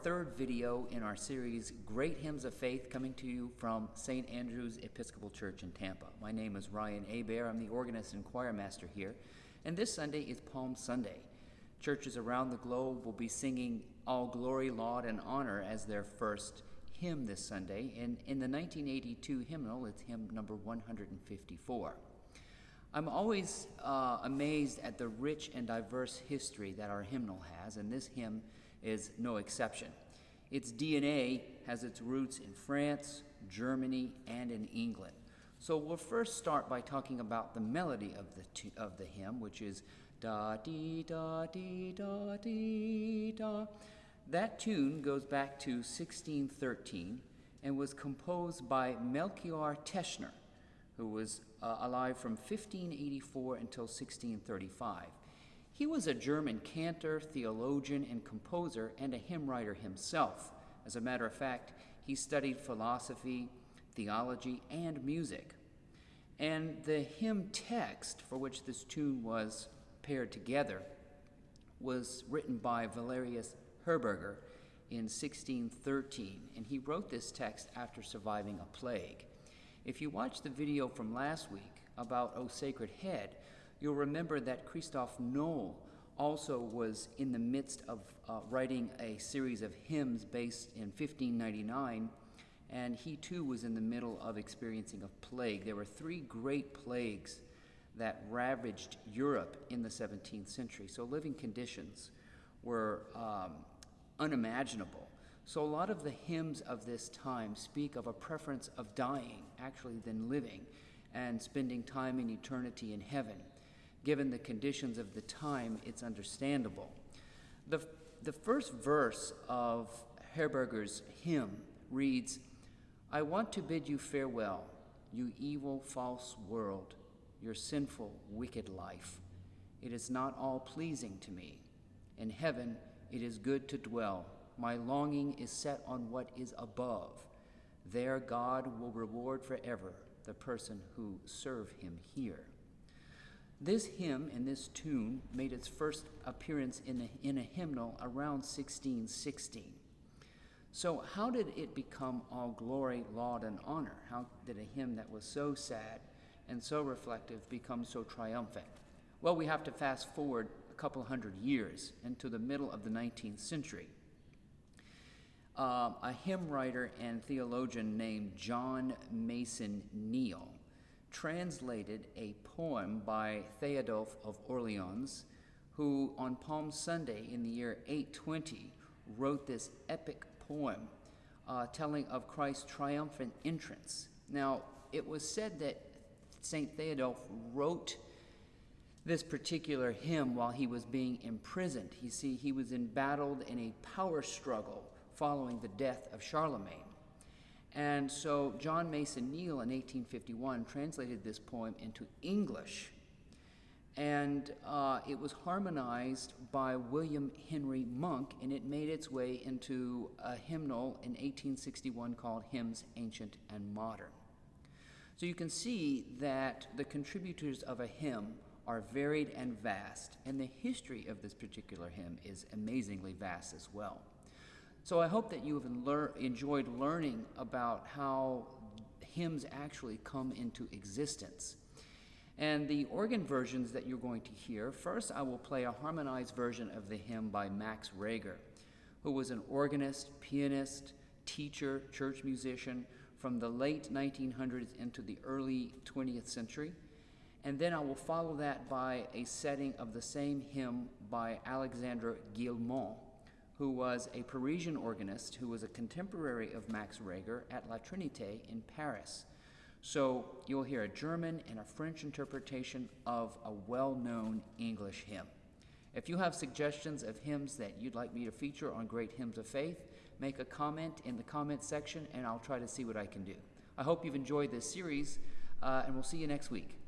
third video in our series, Great Hymns of Faith, coming to you from St. Andrew's Episcopal Church in Tampa. My name is Ryan Hebert. I'm the organist and choir master here, and this Sunday is Palm Sunday. Churches around the globe will be singing All Glory, Laud, and Honor as their first hymn this Sunday, and in the 1982 hymnal, it's hymn number 154. I'm always amazed at the rich and diverse history that our hymnal has, and this hymn is no exception. Its DNA has its roots in France, Germany, and in England. So we'll first start by talking about the melody of the hymn, which is da dee da dee da dee da. That tune goes back to 1613 and was composed by Melchior Teschner, who was alive from 1584 until 1635. He was a German cantor, theologian, and composer, and a hymn writer himself. As a matter of fact, he studied philosophy, theology, and music. And the hymn text for which this tune was paired together was written by Valerius Herberger in 1613, and he wrote this text after surviving a plague. If you watch the video from last week about O Sacred Head, you'll remember that Christoph Noll also was in the midst of writing a series of hymns based in 1599, and he too was in the middle of experiencing a plague. There were three great plagues that ravaged Europe in the 17th century, so living conditions were unimaginable. So a lot of the hymns of this time speak of a preference of dying, actually, than living, and spending time in eternity in heaven. Given the conditions of the time, it's understandable. The first verse of Herberger's hymn reads, "I want to bid you farewell, you evil, false world, your sinful, wicked life. It is not all pleasing to me. In heaven it is good to dwell. My longing is set on what is above. There God will reward forever the person who serve him here." This hymn and this tune made its first appearance in a hymnal around 1616. So how did it become All Glory, Laud, and Honor? How did a hymn that was so sad and so reflective become so triumphant? Well, we have to fast forward a couple hundred years into the middle of the 19th century. A hymn writer and theologian named John Mason Neale translated a poem by Theodulf of Orleans, who on Palm Sunday in the year 820 wrote this epic poem telling of Christ's triumphant entrance. Now, it was said that St. Theodulf wrote this particular hymn while he was being imprisoned. You see, he was embattled in a power struggle following the death of Charlemagne. And so John Mason Neale in 1851 translated this poem into English, and it was harmonized by William Henry Monk, and it made its way into a hymnal in 1861 called Hymns Ancient and Modern. So you can see that the contributors of a hymn are varied and vast, and the history of this particular hymn is amazingly vast as well. So I hope that you have enjoyed learning about how hymns actually come into existence. And the organ versions that you're going to hear, first I will play a harmonized version of the hymn by Max Reger, who was an organist, pianist, teacher, church musician from the late 1900s into the early 20th century. And then I will follow that by a setting of the same hymn by Alexandre Guillemot, who was a Parisian organist who was a contemporary of Max Reger at La Trinité in Paris. So you'll hear a German and a French interpretation of a well-known English hymn. If you have suggestions of hymns that you'd like me to feature on Great Hymns of Faith, make a comment in the comment section and I'll try to see what I can do. I hope you've enjoyed this series, and we'll see you next week.